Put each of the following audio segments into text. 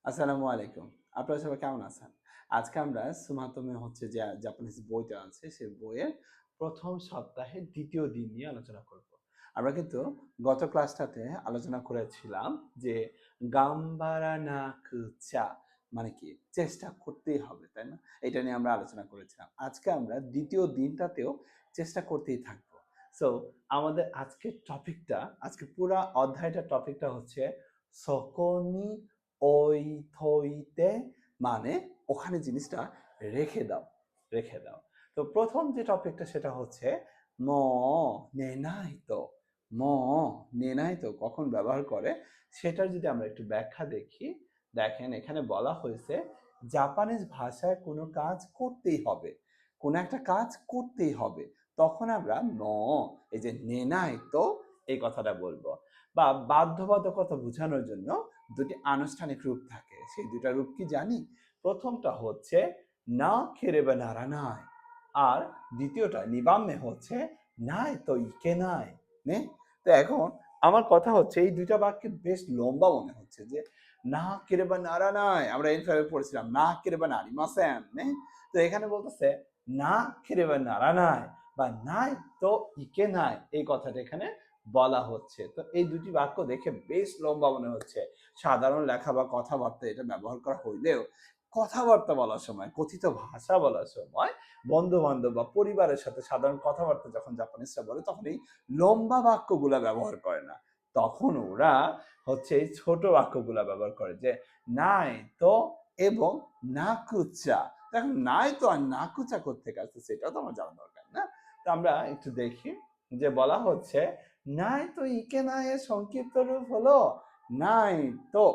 আসসালামু আলাইকুম। আপনারা সবাই কেমন আছেন? আজকে আমরা সুমাতোমে হচ্ছে যে জাপানিজ বইটা আছে, সেই বইয়ের ১ম সপ্তাহের ২য় দিন নিয়ে আলোচনা করব। আমরা কিন্তু গত ক্লাসটাতে আলোচনা করেছিলাম যে গাম্বারা না কুচা মানে কি? চেষ্টা করতেই হবে, তাই না? এটা নিয়ে আমরা আলোচনা করেছিলাম। আজকে আমরা ২য় দিনটাতেও চেষ্টা করতেই থাকবো। সো আমাদের আজকের টপিকটা, আজকে পুরা অধ্যায়টার টপিকটা হচ্ছে সকোনি ওই থইতে মানে ওখানে জিনিসটা রেখে দাও, রেখে দাও। তো ১ম যে টপিকটা সেটা হচ্ছে ম নেনাই তো। ম নেনাই তো কখন ব্যবহার করে সেটার যদি আমরা একটু ব্যাখ্যা দেখি, দেখেন এখানে বলা হয়েছে জাপানিজ ভাষায় কোনো কাজ করতেই হবে। কোনো একটা কাজ করতেই হবে। তখন আমরা এই যে নেনাই তো এই কথাটা বলবো। বা বাধ্যবাধকতা বোঝানোর জন্য দুটি আনুষ্ঠানিক রূপ থাকে। সেই ২ টা রূপ কি জানি? ১ম টা হচ্ছে না কেরেবা নারানাই। আর ২য় টা নিবাম্যে হচ্ছে নাই তো ইকেনাই। নে? তো এখন আমার কথা হচ্ছে এই ২ টা বাক্য বেশ লম্বা মনে হচ্ছে যে না কেরেবা নারানাই আমরা এভাবে পড়েছিলাম না কেরেবা নারিমাসেন। নে? তো এখানে বলতেছে না কেরেবা নারানাই বা নাই তো ইকেনাই এই কথাটা এখানে বলা হচ্ছে। তো এই ২ টি বাক্য দেখে বেশ লম্বা মনে হচ্ছে। সাধারণ লেখা বা কথাবার্তা এটা ব্যবহার করা হইলেও কথাবার্তা বলার সময়, কথিত ভাষা বলার সময় বন্ধু-বান্ধব বা পরিবারের সাথে সাধারণ কথাবার্তা যখন জাপানিজরা বলে তখন এই লম্বা বাক্যগুলা ব্যবহার করে না। তখন ওরা হচ্ছে এই ছোট বাক্যগুলা ব্যবহার করে যে নাই তো এবং নাকুচা। এখন নাই তো আর নাকুচা কোত্থেকে আসছে সেটাও তো আমার জানা দরকার, না? তো আমরা একটু দেখি যে বলা হচ্ছে নাই তো ইকেনাই এর সংক্ষিপ্ত রূপ হলো নাই তো।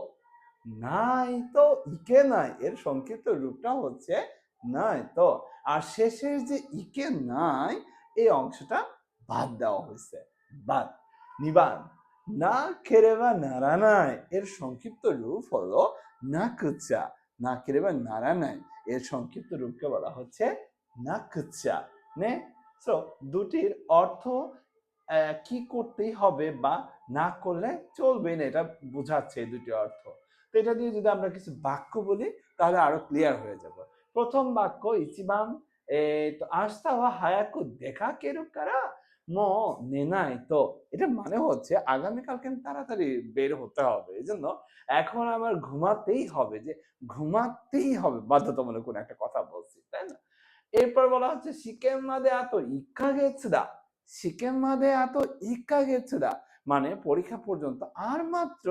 নাই তো ইকেনাই এর সংক্ষিপ্ত রূপটা হচ্ছে নাই তো। আর শেষের যে ইকেনাই এই অংশটা বাদ দেওয়া হয়েছে। বাদ। নিবান। না কেরেবা নারানাই এর সংক্ষিপ্ত রূপ হলো নাকুচা। না কেরেবা নারানাই এর সংক্ষিপ্ত রূপকে বলা হচ্ছে নাকুচা। নে? সো দুটির অর্থ কি করতেই হবে বা না করলে চলবে না এটা বোঝাচ্ছে এই দুটি অর্থ। তো এটা দিয়ে যদি আমরা কিছু বাক্য বলি তাহলে আরো ক্লিয়ার হয়ে যাব। ১ম বাক্য ইচিবান তো আস্তা ওয়া হায়াকু দেখাকেরু কারা মো নেনাই তো। এটা মানে হচ্ছে আগামীকালকে আমি তাড়াতাড়ি বের হতে হবে। এজন্য এখন আমার ঘুমাতেই হবে যে ঘুমাতেই হবে বাধ্যতামূলক কোনো একটা কথা বলছি, তাই না? এরপর বলা হচ্ছে শিকেন মাদে আতো 1 কাগেতসু দা। শিকেন মাদে আতো 1 কাগেতসু দা। মানে পরীক্ষা পর্যন্ত আর মাত্র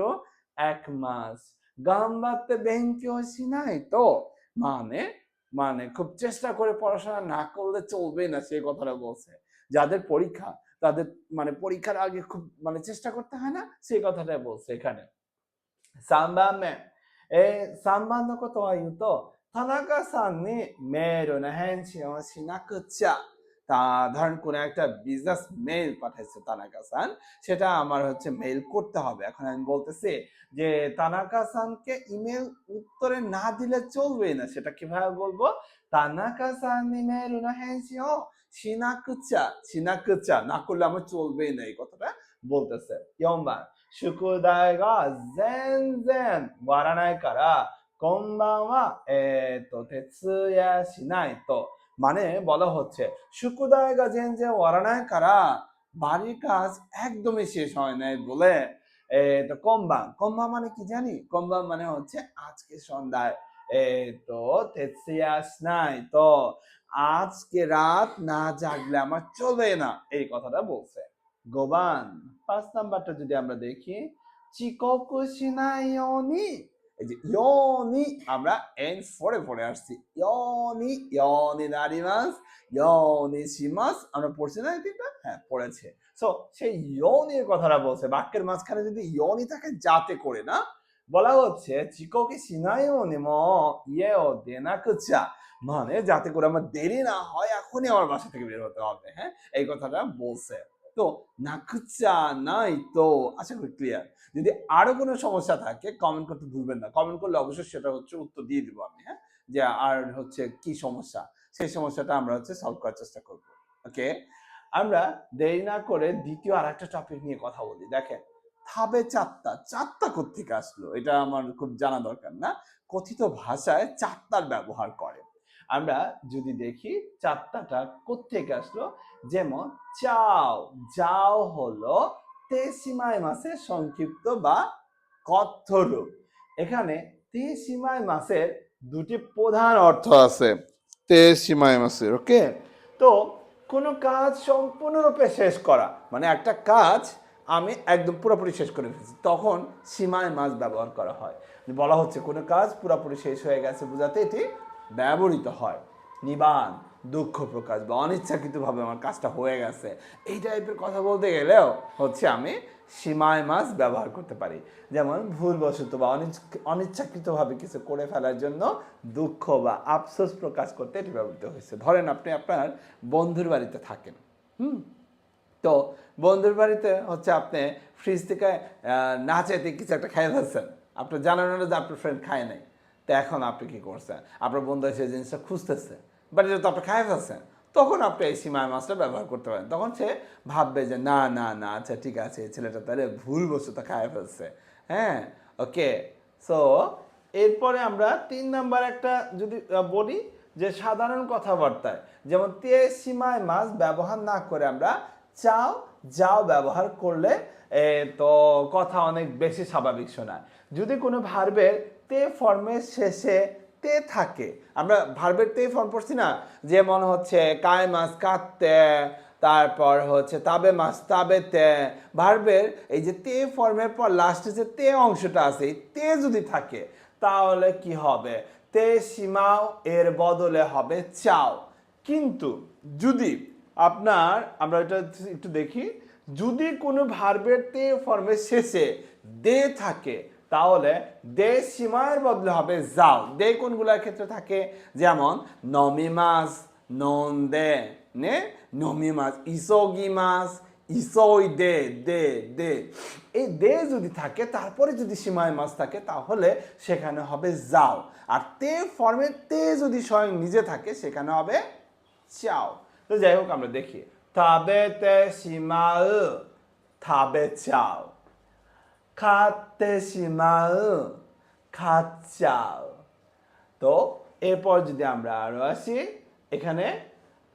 ১ মাস। গাম্বাত্তে বেনকিও শিনাই তো। মানে মানে খুব চেষ্টা করে পড়াশোনা না করলে চলবে না সেই কথাটা বলছে। যাদের পরীক্ষা তাদের মানে পরীক্ষার আগে খুব মানে চেষ্টা করতে হয় না? সেই কথাটা বলছে এখানে। 3番目。3番のことは言うと、田中さんにメールの返信をしなくちゃ。ধরেন কোন একটা বিজনেস মেইল পাঠাইছে তানাকা সান, সেটা আমার হচ্ছে মেইল করতে হবে। এখন আমি বলতেছি যে তানাকা সানকে ইমেল উত্তরে না দিলে চলবে না। সেটা কিভাবে বলবো? তানাকা সান নি মেইল নো হেনশি ও শিনাকুচা। শিনাকুচা না করলে আমার চলবেই না এই কথাটা বলতেছে। 4番宿題が全然終わらないから、今晩は、徹夜しないと。মানে বলা হচ্ছে শুকুদায় গা জেনজে ওয়ারানায় কারা বাড়ির কাজ একদমই শেষ হয় নাই বলে তো কম্বাং মানে কি জানি? কম্বাং মানে হচ্ছে আজকে সন্ধ্যায় তো তেতসিয়াস নাই তো আজকে রাত না জাগলে আমার চলবে না এই কথাটা বলছে। গোবান ৫ নাম্বারটা যদি আমরা দেখি চিকোকু শিনাই ইয়োনি। এই যে ইয়োনি আমরা এন ফরে পড়ে আসছি। ইয়োনি ইয়োনি নারিমাস ইয়োনি শিমাস আমরা পড়ছি না এই তিনটা? হ্যাঁ পড়েছে। সো সেই ইয়োনির কথাটা বলছে বাক্যের মাঝখানে যদি ইয়োনি থাকে যাতে করে না বলা হচ্ছে চিকোকে শিনাই ইয়োনি মো ইয়ে ও দেনাকুচা মানে যাতে করে আমার দেরি না হয় এখনই আমার বাসা থেকে বের হতে হবে। হ্যাঁ এই কথাটা বলছে। তো নাকুচা নাই তো আশা করি ক্লিয়ার। যদি আরো কোনো সমস্যা থাকে কমেন্ট করতে ভুলবেন না। কমেন্ট করলে অবশ্যই সেটা হচ্ছে উত্তর দিয়ে দিব আমি। হ্যাঁ যে আর হচ্ছে কি সমস্যা সেই সমস্যাটা আমরা হচ্ছে সলভ করার চেষ্টা করব। ওকে আমরা দেরি না করে দ্বিতীয় আরেকটা টপিক নিয়ে কথা বলি। দেখেন থাবে চাত্তা, চাত্তা কোত্থেকে আসলো? এটা আমার খুব জানা দরকার না? কথিত ভাষায় চাত্তার ব্যবহার করে। আমরা যদি দেখি চাত্তাটা কোত্থেকে আসলো, যেমন চাও, যাও হলো তে সিমাই মাসের সংক্ষিপ্ত বা কথ্য রূপ। এখানে তে সিমাই মাসের দুটি প্রধান অর্থ আছে। তে সিমাই মাসের, ওকে? তো কোনো কাজ সম্পূর্ণরূপে শেষ করা, মানে একটা কাজ আমি একদম পুরোপুরি শেষ করে ফেলছি, তখন সীমায় মাছ ব্যবহার করা হয়। বলা হচ্ছে কোনো কাজ পুরোপুরি শেষ হয়ে গেছে বোঝাতে এটি ব্যবহৃত হয়। নিবান, দুঃখ প্রকাশ বা অনিচ্ছাকৃতভাবে আমার কাজটা হয়ে গেছে, এই টাইপের কথা বলতে গেলেও হচ্ছে আমি সীমায় মাছ ব্যবহার করতে পারি। যেমন ভুলবশত বা অনিচ্ছাকৃতভাবে কিছু করে ফেলার জন্য দুঃখ বা আফসোস প্রকাশ করতে এটি ব্যবহৃত হয়েছে। ধরেন আপনি আপনার বন্ধুর বাড়িতে থাকেন, তো বন্ধুর বাড়িতে হচ্ছে আপনি ফ্রিজ থেকে না চাইতে কিছু একটা খেয়ে ফেলছেন, আপনার জানানো যে আপনার ফ্রেন্ড খায় নাই, তো এখন আপনি কি করছেন, আপনার বন্ধু সেই জিনিসটা খুঁজতেছে, বাট এটা তো আপনি খাই ফেলছেন, তখন আপনি এই সীমায় মাছটা ব্যবহার করতে পারেন। তখন সে ভাববে যে না না না, আচ্ছা ঠিক আছে, এই ছেলেটা তাহলে ভুলবশত খায় ফেলছে। হ্যাঁ, ওকে। সো এরপরে আমরা 3 নাম্বার একটা যদি বলি, যে সাধারণ কথাবার্তায় যেমন তে সীমায় মাছ ব্যবহার না করে আমরা চাও, যাও ব্যবহার করলে তো কথা অনেক বেশি স্বাভাবিক শোনায়। যদি কোনো ভার্বের তে ফর্মের শেষে তে থাকে, আমরা ভার্বের তে ফর্ম পড়ছি না, যেমন হচ্ছে কায় মাছ কাটতে, তারপর হচ্ছে তাবে মাছ তাবেতে, ভার্বের এই যে তে ফর্মের পর লাস্টে যে তে অংশটা আছে, এই তে যদি থাকে তাহলে কি হবে, তে সীমাও এর বদলে হবে চাও। কিন্তু যদি আপনার, আমরা এটা একটু দেখি, যদি কোনো ভার্বের তে ফর্মের শেষে দে থাকে তাহলে দে সীমার বদলে হবে যাও। দে কোনগুলোর ক্ষেত্রে থাকে, যেমন নমিমাস, নন দে নে নমিমাস, ইসোগিমাস, ইসোই দে, দে দে, এই দে যদি থাকে তারপরে যদি সীমায় মাস থাকে তাহলে সেখানে হবে যাও। আর তে ফর্মে তে যদি স্বয়ং নিজে থাকে সেখানে হবে চাও। তো যাই হোক আমরা দেখি, তাবে তে সীমাও তাবে চাও, খাতে সীমাও খাচ্চাও। তো এরপর যদি আমরা আরো আসি, এখানে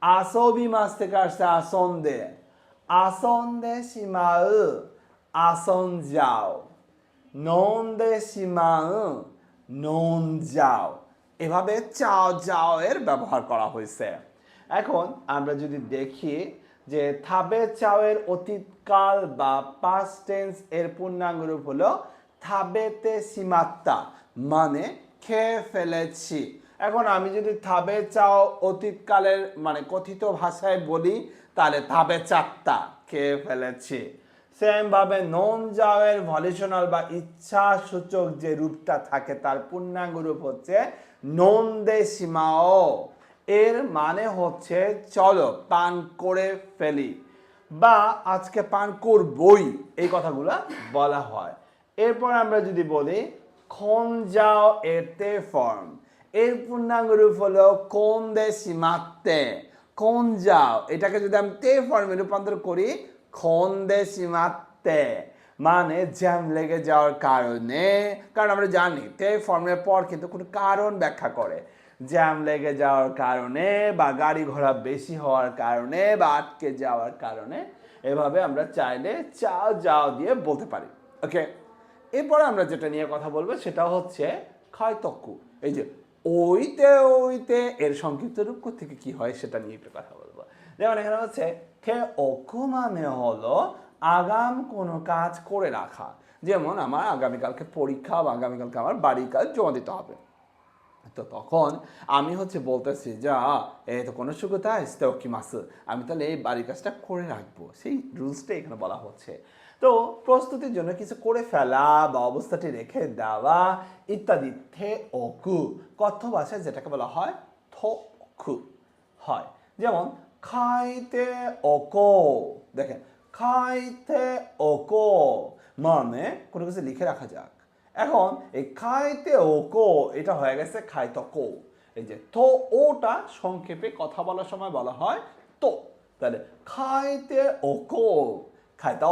আসবি মাস থেকে আসছে আসন্দে, আসন্দে সীমাও আসন যাও, নন্দে সীমাও নন যাও। এভাবে চাও যাও এর ব্যবহার করা হয়েছে। এখন আমরা যদি দেখি যে থাবে চাও এর অতীতকাল বা পাস্ট টেন্স এর পূর্ণাঙ্গ রূপ হলো থাবেতে সীমাত্তা, মানে খেয়ে ফেলেছি। এখন আমি যদি থাবে চাও অতীতকালের মানে কথিত ভাষায় বলি তাহলে থাবে চাত্তা, খেয়ে ফেলেছি। সেম ভাবে নন যাওয়ের ভলিউশনাল বা ইচ্ছা সূচক যে রূপটা থাকে তার পূর্ণাঙ্গ রূপ হচ্ছে নন দে সীমাও, এর মানে হচ্ছে চলো পান করে ফেলি বা আজকে পান করবই, এই কথাগুলা বলা হয়। এরপর আমরা যদি বলি খন যাও এর তে ফর্ম, এর পূর্ণাঙ্গ রূপ হলো কোন দে সীমাত্তে, কোন যাও, এটাকে যদি আমি তে ফর্মে রূপান্তর করি খন দে সীমাত্তে, মানে জ্যাম লেগে যাওয়ার কারণে, কারণ আমরা জানি তে ফর্মের পর কিন্তু কোনো কারণ ব্যাখ্যা করে, জ্যাম লেগে যাওয়ার কারণে বা গাড়ি ঘোড়া বেশি হওয়ার কারণে বা আটকে যাওয়ার কারণে, এভাবে আমরা চাইলে চাও যাও দিয়ে বলতে পারি। ওকে, এরপরে আমরা যেটা নিয়ে কথা বলবো সেটা হচ্ছে ক্ষয়তক্কু। এই যে ওইতে ওইতে এর সংক্ষিপ্ত রূপ থেকে কি হয় সেটা নিয়ে একটু কথা বলবো। যেমন এখানে হচ্ছে খে অকু মানে হলো আগাম কোনো কাজ করে রাখা, যেমন আমার আগামীকালকে পরীক্ষা বা আগামীকালকে আমার বাড়ির কাজ জমা দিতে হবে, তো তখন আমি হচ্ছে বলতেছি যা এই তো কোনো সুখতা আসতে কি মাস, আমি তাহলে এই বাড়ির কাজটা করে রাখবো, সেই রুলসটা এখানে বলা হচ্ছে। তো প্রস্তুতির জন্য কিছু করে ফেলা বা অবস্থাটি রেখে দেওয়া ইত্যাদি থে অকু কথ্য ভাষায় যেটাকে বলা হয় থকু হয়। যেমন খাইতে অকো, দেখেন খাইতে অকো মানে কোনো কিছু লিখে রাখা যাক। এখন এই খাইতে ওকো এটা হয়ে গেছে খাইতকো, এই যে তো ওটা সংক্ষেপে কথা বলার সময় বলা হয় তো, তাহলে খাইতে ওকো খাইত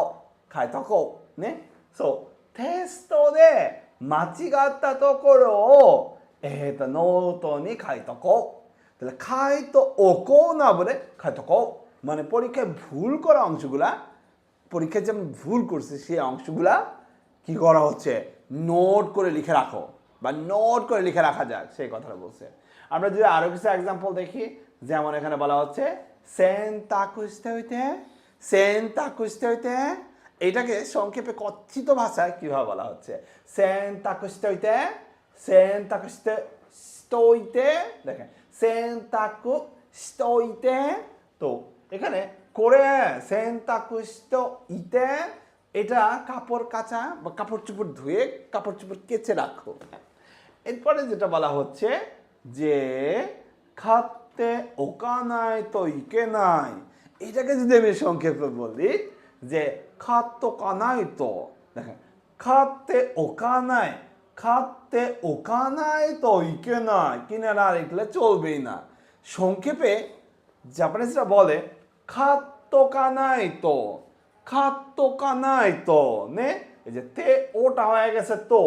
খাইতকো নে そうテストで間違ったところを、ノートに書いとこうতাহলে খাই তো ওকো না বলে খাই তো কও মানে পরীক্ষায় ভুল করা অংশগুলা পরীক্ষায় যেমন ভুল করছে সেই অংশগুলা কি করা হচ্ছে নোট করে লিখে রাখো বা নোট করে লিখে রাখা যাক সেই কথাটা বলছে আমরা যদি আরো কিছু এক্সাম্পল দেখি যেমন এখানে বলা হচ্ছে সেন্তা কুস্তে হইতে এটাকে সংক্ষেপে কথিত ভাষায় কিভাবে বলা হচ্ছে সেন্তা কুস্তে স্টোইতে দেখেন সেন্তাকু স্টোইতে তো এখানে করে সেন্তাকু স্টোইতে এটা কাপড় কাচা বা কাপড় চোপড় ধুয়ে কাপড় চোপড় কেচে রাখো এরপরে যেটা বলা হচ্ছে যে খাতে ওকানাই তো ইকে নাই এটাকে যদি আমি সংক্ষেপে বলি যে খাদ্য কানাই তো দেখেন খাতে ওকানাই তো ইকে নাই কিনে না লিখলে চলবেই না সংক্ষেপে জাপানিজরা বলে খাদ্য কানাই তো নে এই যে তে ওটা হয়ে গেছে তো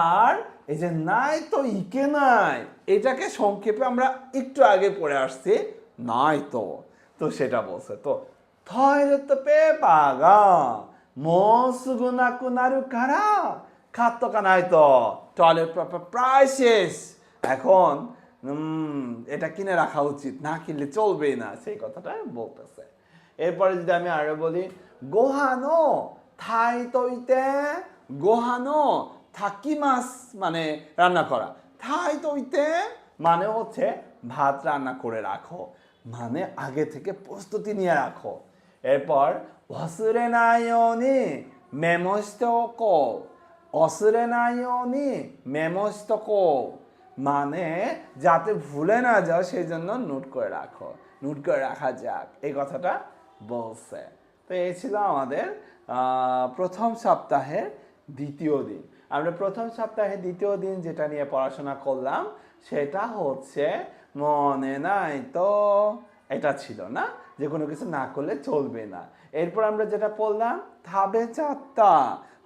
আর এই যে নাই তো ইকে নাই এটাকে সংক্ষেপে আমরা একটু আগে পড়ে আসছি নাই তো তো সেটা বলছে তো টয়লেট পেপার가もうすぐなくなるから買っとかないとটয়লেট পেপার প্রায় শেষ এখন এটা কিনে রাখা উচিত না কিনলে চলবেই না সেই কথাটা বলতেছে এরপরে যদি আমি আরো বলি গোহানো থাই তইতে গোহানো থাকিমাস মানে রান্না করা থাই তইতে মানে হচ্ছে ভাত রান্না করে রাখো মানে আগে থেকে প্রস্তুতি নিয়ে রাখো এরপর অসুরে নাইনি মেমোস্তকো মানে যাতে ভুলে না যাও সেই জন্য নোট করে রাখা যাক এই কথাটা বলছে তো এই ছিল আমাদের প্রথম সপ্তাহের দ্বিতীয় দিন আমরা প্রথম সপ্তাহের দ্বিতীয় দিন যেটা নিয়ে পড়াশোনা করলাম সেটা হচ্ছে মনে নাই তো এটা ছিল না যে কোনো কিছু না করলে চলবে না এরপর আমরা যেটা পড়লাম থাবে চাত্তা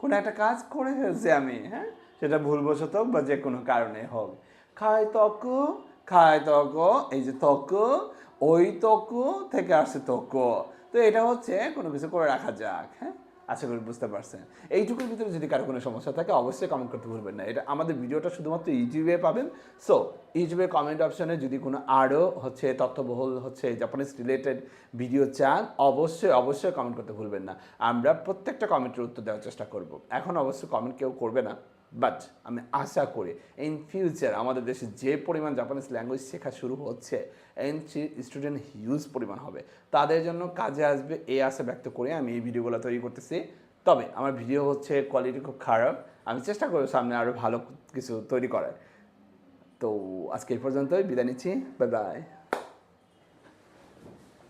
কোনো একটা কাজ করে ফেলছি আমি হ্যাঁ সেটা ভুলবশত হোক বা যে কোনো কারণে হোক খায় তকু এই যে তকু ওই তকু থেকে আসছে তকু তো এটা হচ্ছে কোনো কিছু করে রাখা যাক হ্যাঁ আশা করি বুঝতে পারছেন এইটুকুর ভিতরে যদি কারো কোনো সমস্যা থাকে অবশ্যই কমেন্ট করতে ভুলবেন না এটা আমাদের ভিডিওটা শুধুমাত্র ইউটিউবে পাবেন সো ইউটিউবের কমেন্ট অপশনে যদি কোনো আরও হচ্ছে তথ্যবহুল হচ্ছে জাপানিজ রিলেটেড ভিডিও চান অবশ্যই কমেন্ট করতে ভুলবেন না আমরা প্রত্যেকটা কমেন্টের উত্তর দেওয়ার চেষ্টা করব এখন অবশ্যই কমেন্ট কেউ করবে না বাট আমি আশা করি ইন ফিউচার আমাদের দেশে যে পরিমাণ জাপানিজ ল্যাঙ্গুয়েজ শেখা শুরু হচ্ছে স্টুডেন্ট হিউজ পরিমাণ হবে তাদের জন্য কাজে আসবে এই আশা ব্যক্ত করে আমি এই ভিডিওগুলো তৈরি করতেছি তবে আমার ভিডিও হচ্ছে কোয়ালিটি খুব খারাপ আমি চেষ্টা করব সামনে আরও ভালো কিছু তৈরি করার তো আজকে এই পর্যন্তই বিদায় নিচ্ছি বাই বাই